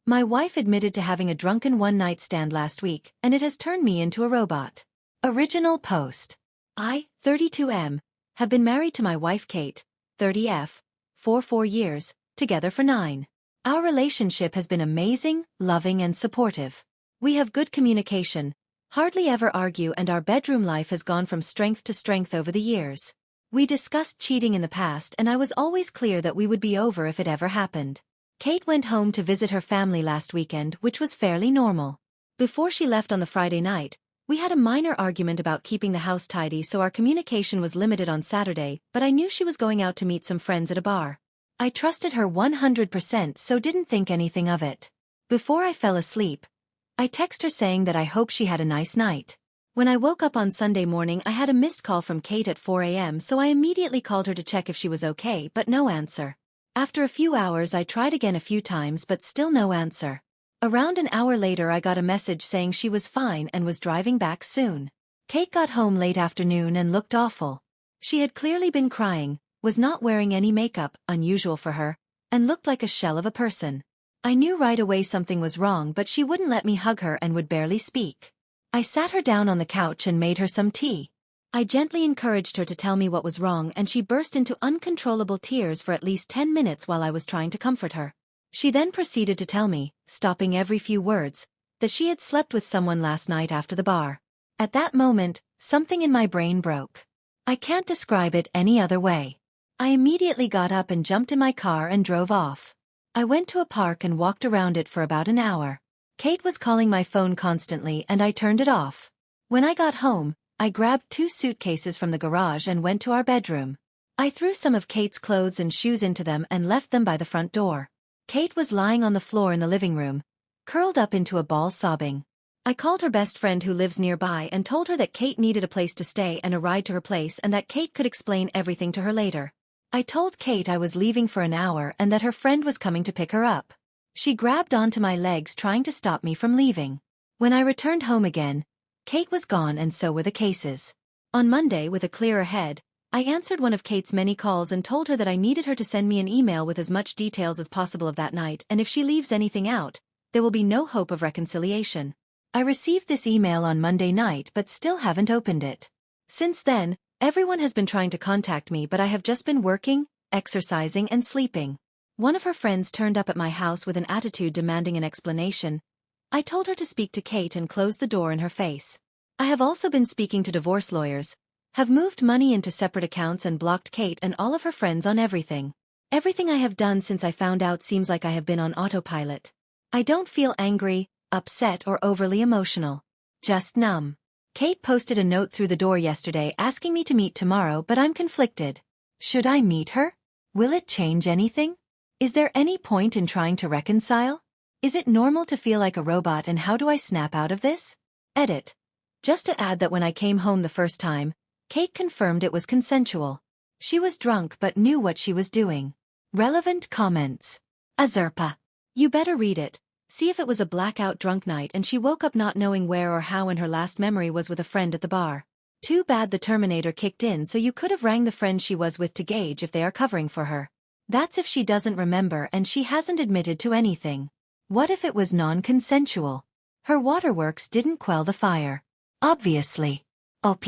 My wife admitted to having a drunken one-night stand last week, and it has turned me into a robot. Original post. I, 32M, have been married to my wife Kate, 30F, for 4 years, together for 9. Our relationship has been amazing, loving and supportive. We have good communication, hardly ever argue, and our bedroom life has gone from strength to strength over the years. We discussed cheating in the past and I was always clear that we would be over if it ever happened. Kate went home to visit her family last weekend, which was fairly normal. Before she left on the Friday night, we had a minor argument about keeping the house tidy, so our communication was limited on Saturday, but I knew she was going out to meet some friends at a bar. I trusted her 100%, so didn't think anything of it. Before I fell asleep, I texted her saying that I hope she had a nice night. When I woke up on Sunday morning, I had a missed call from Kate at 4 a.m., so I immediately called her to check if she was okay, but no answer. After a few hours I tried again a few times but still no answer. Around an hour later I got a message saying she was fine and was driving back soon. Kate got home late afternoon and looked awful. She had clearly been crying, was not wearing any makeup, unusual for her, and looked like a shell of a person. I knew right away something was wrong, but she wouldn't let me hug her and would barely speak. I sat her down on the couch and made her some tea. I gently encouraged her to tell me what was wrong, and she burst into uncontrollable tears for at least 10 minutes while I was trying to comfort her. She then proceeded to tell me, stopping every few words, that she had slept with someone last night after the bar. At that moment, something in my brain broke. I can't describe it any other way. I immediately got up and jumped in my car and drove off. I went to a park and walked around it for about an hour. Kate was calling my phone constantly and I turned it off. When I got home, I grabbed 2 suitcases from the garage and went to our bedroom. I threw some of Kate's clothes and shoes into them and left them by the front door. Kate was lying on the floor in the living room, curled up into a ball sobbing. I called her best friend who lives nearby and told her that Kate needed a place to stay and a ride to her place and that Kate could explain everything to her later. I told Kate I was leaving for an hour and that her friend was coming to pick her up. She grabbed onto my legs trying to stop me from leaving. When I returned home again, Kate was gone and so were the cases. On Monday, with a clearer head, I answered one of Kate's many calls and told her that I needed her to send me an email with as much details as possible of that night, and if she leaves anything out, there will be no hope of reconciliation. I received this email on Monday night but still haven't opened it. Since then, everyone has been trying to contact me, but I have just been working, exercising and sleeping. One of her friends turned up at my house with an attitude demanding an explanation. I told her to speak to Kate and closed the door in her face. I have also been speaking to divorce lawyers, have moved money into separate accounts and blocked Kate and all of her friends on everything. Everything I have done since I found out seems like I have been on autopilot. I don't feel angry, upset or overly emotional. Just numb. Kate posted a note through the door yesterday asking me to meet tomorrow, but I'm conflicted. Should I meet her? Will it change anything? Is there any point in trying to reconcile? Is it normal to feel like a robot, and how do I snap out of this? Edit. Just to add that when I came home the first time, Kate confirmed it was consensual. She was drunk but knew what she was doing. Relevant comments. Azurpa. You better read it. See if it was a blackout drunk night and she woke up not knowing where or how, and her last memory was with a friend at the bar. Too bad the Terminator kicked in, so you could have rang the friend she was with to gauge if they are covering for her. That's if she doesn't remember and she hasn't admitted to anything. What if it was non-consensual? Her waterworks didn't quell the fire. Obviously. OP.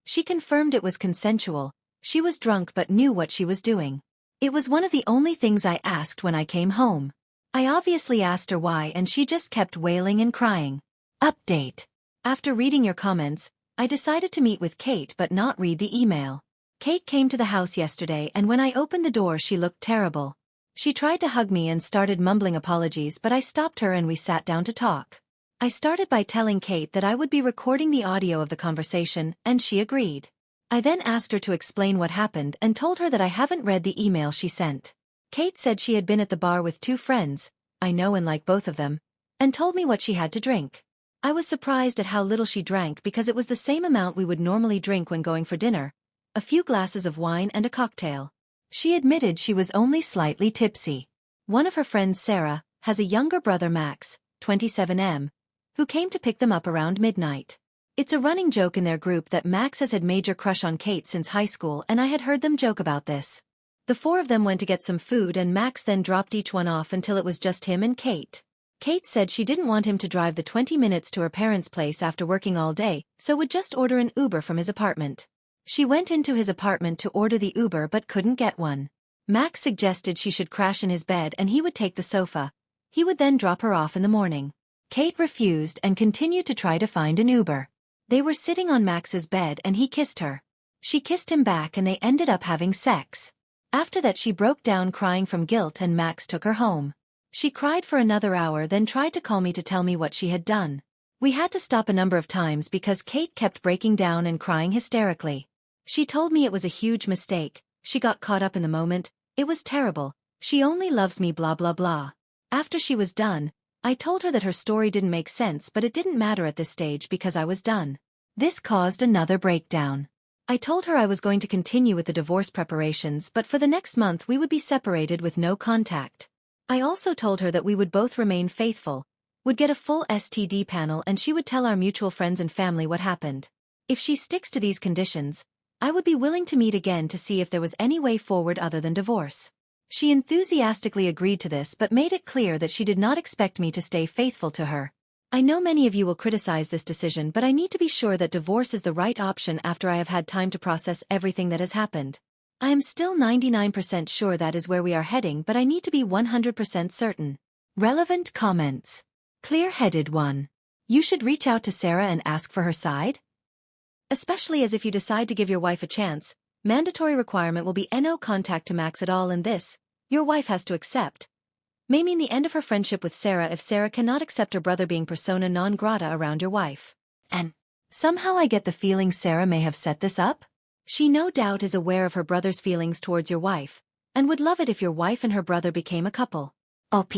She confirmed it was consensual. She was drunk but knew what she was doing. It was one of the only things I asked when I came home. I obviously asked her why and she just kept wailing and crying. Update. After reading your comments, I decided to meet with Kate but not read the email. Kate came to the house yesterday and when I opened the door she looked terrible. She tried to hug me and started mumbling apologies, but I stopped her and we sat down to talk. I started by telling Kate that I would be recording the audio of the conversation, and she agreed. I then asked her to explain what happened and told her that I haven't read the email she sent. Kate said she had been at the bar with 2 friends, I know and like both of them, and told me what she had to drink. I was surprised at how little she drank because it was the same amount we would normally drink when going for dinner, a few glasses of wine and a cocktail. She admitted she was only slightly tipsy. One of her friends, Sarah, has a younger brother, Max, 27M, who came to pick them up around midnight. It's a running joke in their group that Max has had major crush on Kate since high school, and I had heard them joke about this. The 4 of them went to get some food and Max then dropped each one off until it was just him and Kate. Kate said she didn't want him to drive the 20 minutes to her parents' place after working all day, so would just order an Uber from his apartment. She went into his apartment to order the Uber but couldn't get one. Max suggested she should crash in his bed and he would take the sofa. He would then drop her off in the morning. Kate refused and continued to try to find an Uber. They were sitting on Max's bed and he kissed her. She kissed him back and they ended up having sex. After that she broke down crying from guilt and Max took her home. She cried for another hour then tried to call me to tell me what she had done. We had to stop a number of times because Kate kept breaking down and crying hysterically. She told me it was a huge mistake, she got caught up in the moment, it was terrible, she only loves me blah blah blah. After she was done, I told her that her story didn't make sense but it didn't matter at this stage because I was done. This caused another breakdown. I told her I was going to continue with the divorce preparations but for the next month we would be separated with no contact. I also told her that we would both remain faithful, would get a full STD panel and she would tell our mutual friends and family what happened. If she sticks to these conditions, I would be willing to meet again to see if there was any way forward other than divorce. She enthusiastically agreed to this but made it clear that she did not expect me to stay faithful to her. I know many of you will criticize this decision but I need to be sure that divorce is the right option after I have had time to process everything that has happened. I am still 99% sure that is where we are heading but I need to be 100% certain. Relevant comments. Clear-headed 1. You should reach out to Sarah and ask for her side? Especially as if you decide to give your wife a chance, mandatory requirement will be no contact to Max at all and this, your wife has to accept. May mean the end of her friendship with Sarah if Sarah cannot accept her brother being persona non grata around your wife. And somehow I get the feeling Sarah may have set this up? She no doubt is aware of her brother's feelings towards your wife, and would love it if your wife and her brother became a couple. OP.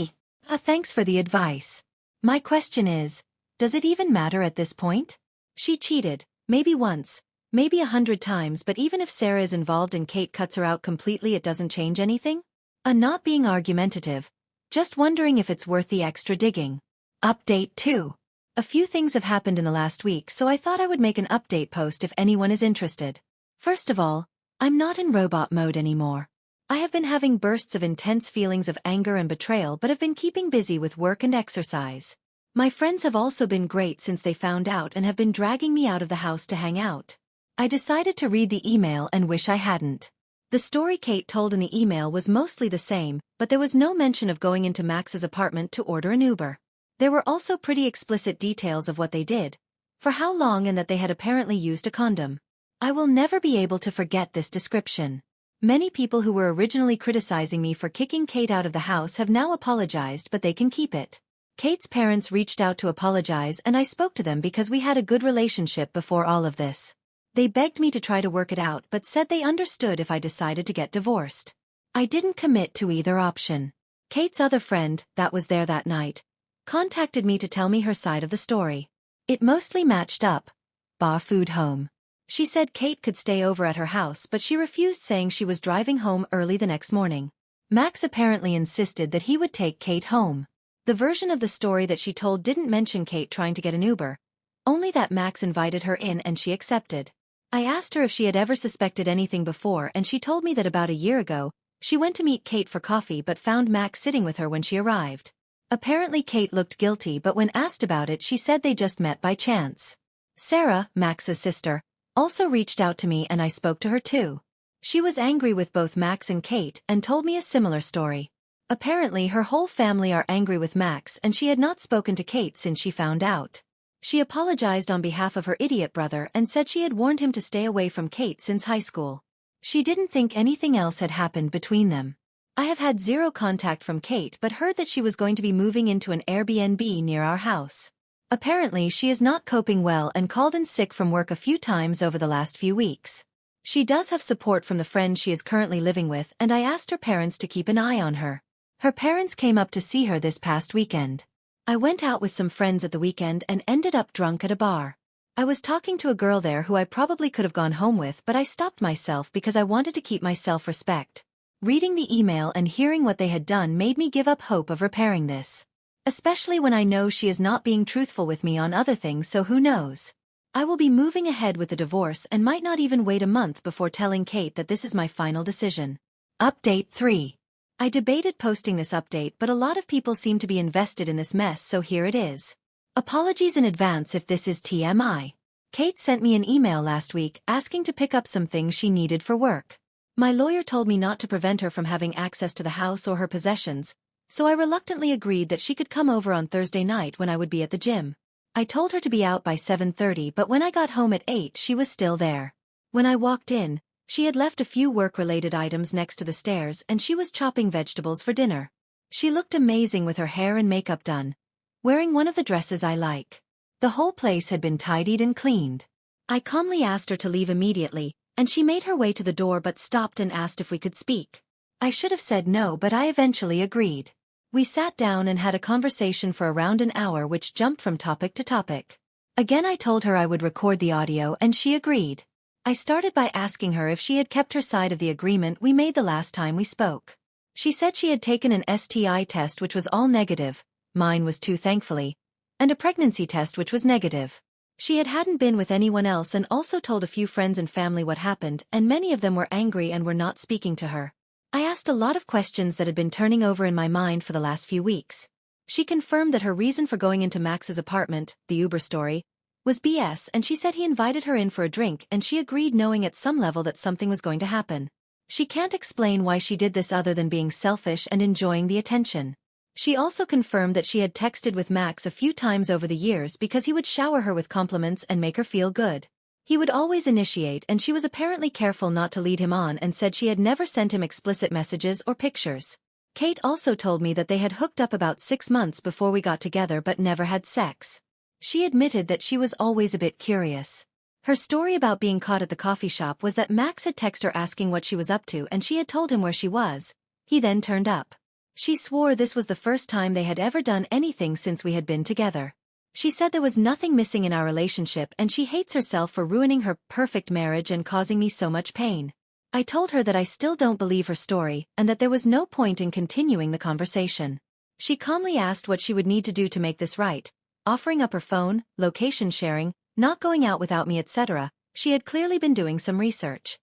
Thanks for the advice. My question is, does it even matter at this point? She cheated, maybe once, maybe 100 times but even if Sarah is involved and Kate cuts her out completely it doesn't change anything? Not being argumentative, just wondering if it's worth the extra digging. Update 2. A few things have happened in the last week so I thought I would make an update post if anyone is interested. First of all, I'm not in robot mode anymore. I have been having bursts of intense feelings of anger and betrayal but have been keeping busy with work and exercise. My friends have also been great since they found out and have been dragging me out of the house to hang out. I decided to read the email and wish I hadn't. The story Kate told in the email was mostly the same, but there was no mention of going into Max's apartment to order an Uber. There were also pretty explicit details of what they did, for how long and that they had apparently used a condom. I will never be able to forget this description. Many people who were originally criticizing me for kicking Kate out of the house have now apologized but they can keep it. Kate's parents reached out to apologize and I spoke to them because we had a good relationship before all of this. They begged me to try to work it out but said they understood if I decided to get divorced. I didn't commit to either option. Kate's other friend, that was there that night, contacted me to tell me her side of the story. It mostly matched up. Bar food home. She said Kate could stay over at her house but she refused saying she was driving home early the next morning. Max apparently insisted that he would take Kate home. The version of the story that she told didn't mention Kate trying to get an Uber, only that Max invited her in and she accepted. I asked her if she had ever suspected anything before and she told me that about a year ago, she went to meet Kate for coffee but found Max sitting with her when she arrived. Apparently Kate looked guilty but when asked about it she said they just met by chance. Sarah, Max's sister, also reached out to me and I spoke to her too. She was angry with both Max and Kate and told me a similar story. Apparently her whole family are angry with Max and she had not spoken to Kate since she found out. She apologized on behalf of her idiot brother and said she had warned him to stay away from Kate since high school. She didn't think anything else had happened between them. I have had zero contact from Kate but heard that she was going to be moving into an Airbnb near our house. Apparently she is not coping well and called in sick from work a few times over the last few weeks. She does have support from the friend she is currently living with and I asked her parents to keep an eye on her. Her parents came up to see her this past weekend. I went out with some friends at the weekend and ended up drunk at a bar. I was talking to a girl there who I probably could have gone home with but I stopped myself because I wanted to keep my self-respect. Reading the email and hearing what they had done made me give up hope of repairing this. Especially when I know she is not being truthful with me on other things so who knows. I will be moving ahead with the divorce and might not even wait a month before telling Kate that this is my final decision. Update 3. I debated posting this update, but a lot of people seem to be invested in this mess, so here it is. Apologies in advance if this is TMI. Kate sent me an email last week asking to pick up some things she needed for work. My lawyer told me not to prevent her from having access to the house or her possessions, so I reluctantly agreed that she could come over on Thursday night when I would be at the gym. I told her to be out by 7:30, but when I got home at 8 she was still there. When I walked in, she had left a few work-related items next to the stairs and she was chopping vegetables for dinner. She looked amazing with her hair and makeup done, wearing one of the dresses I like. The whole place had been tidied and cleaned. I calmly asked her to leave immediately, and she made her way to the door but stopped and asked if we could speak. I should have said no, but I eventually agreed. We sat down and had a conversation for around an hour which jumped from topic to topic. Again I told her I would record the audio and she agreed. I started by asking her if she had kept her side of the agreement we made the last time we spoke. She said she had taken an STI test which was all negative, mine was too thankfully, and a pregnancy test which was negative. She hadn't been with anyone else and also told a few friends and family what happened, and many of them were angry and were not speaking to her. I asked a lot of questions that had been turning over in my mind for the last few weeks. She confirmed that her reason for going into Max's apartment, the Uber story, was BS, and she said he invited her in for a drink and she agreed knowing at some level that something was going to happen. She can't explain why she did this other than being selfish and enjoying the attention. She also confirmed that she had texted with Max a few times over the years because he would shower her with compliments and make her feel good. He would always initiate, and she was apparently careful not to lead him on and said she had never sent him explicit messages or pictures. Kate also told me that they had hooked up about 6 months before we got together but never had sex. She admitted that she was always a bit curious. Her story about being caught at the coffee shop was that Max had texted her asking what she was up to and she had told him where she was. He then turned up. She swore this was the first time they had ever done anything since we had been together. She said there was nothing missing in our relationship and she hates herself for ruining her perfect marriage and causing me so much pain. I told her that I still don't believe her story and that there was no point in continuing the conversation. She calmly asked what she would need to do to make this right, offering up her phone, location sharing, not going out without me, etc. She had clearly been doing some research.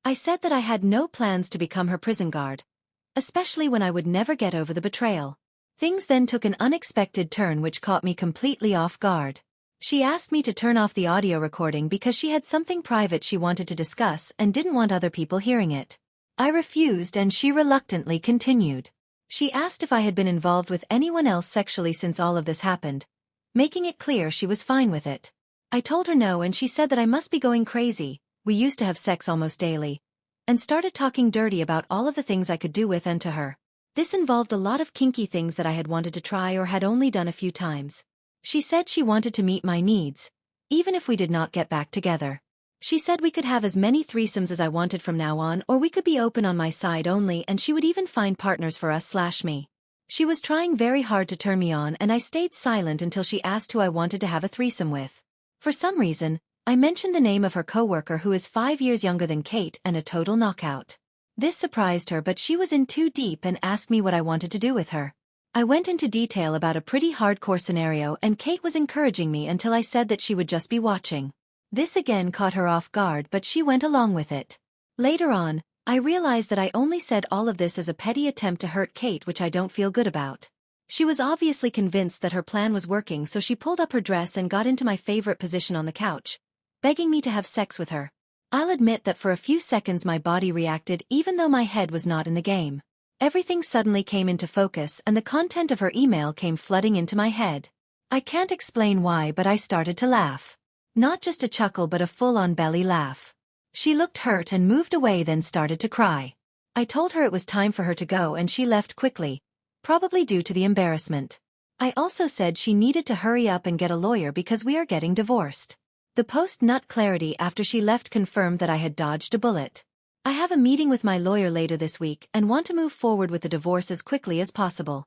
I said that I had no plans to become her prison guard, especially when I would never get over the betrayal. Things then took an unexpected turn which caught me completely off guard. She asked me to turn off the audio recording because she had something private she wanted to discuss and didn't want other people hearing it. I refused and she reluctantly continued. She asked if I had been involved with anyone else sexually since all of this happened, making it clear she was fine with it. I told her no and she said that I must be going crazy, we used to have sex almost daily, and started talking dirty about all of the things I could do with and to her. This involved a lot of kinky things that I had wanted to try or had only done a few times. She said she wanted to meet my needs, even if we did not get back together. She said we could have as many threesomes as I wanted from now on, or we could be open on my side only, and she would even find partners for us/me. She was trying very hard to turn me on and I stayed silent until she asked who I wanted to have a threesome with. For some reason, I mentioned the name of her coworker who is 5 years younger than Kate and a total knockout. This surprised her, but she was in too deep and asked me what I wanted to do with her. I went into detail about a pretty hardcore scenario and Kate was encouraging me until I said that she would just be watching. This again caught her off guard, but she went along with it. Later on, I realized that I only said all of this as a petty attempt to hurt Kate, which I don't feel good about. She was obviously convinced that her plan was working, so she pulled up her dress and got into my favorite position on the couch, begging me to have sex with her. I'll admit that for a few seconds my body reacted even though my head was not in the game. Everything suddenly came into focus and the content of her email came flooding into my head. I can't explain why, but I started to laugh. Not just a chuckle but a full-on belly laugh. She looked hurt and moved away, then started to cry. I told her it was time for her to go and she left quickly, probably due to the embarrassment. I also said she needed to hurry up and get a lawyer because we are getting divorced. The post-nut clarity after she left confirmed that I had dodged a bullet. I have a meeting with my lawyer later this week and want to move forward with the divorce as quickly as possible.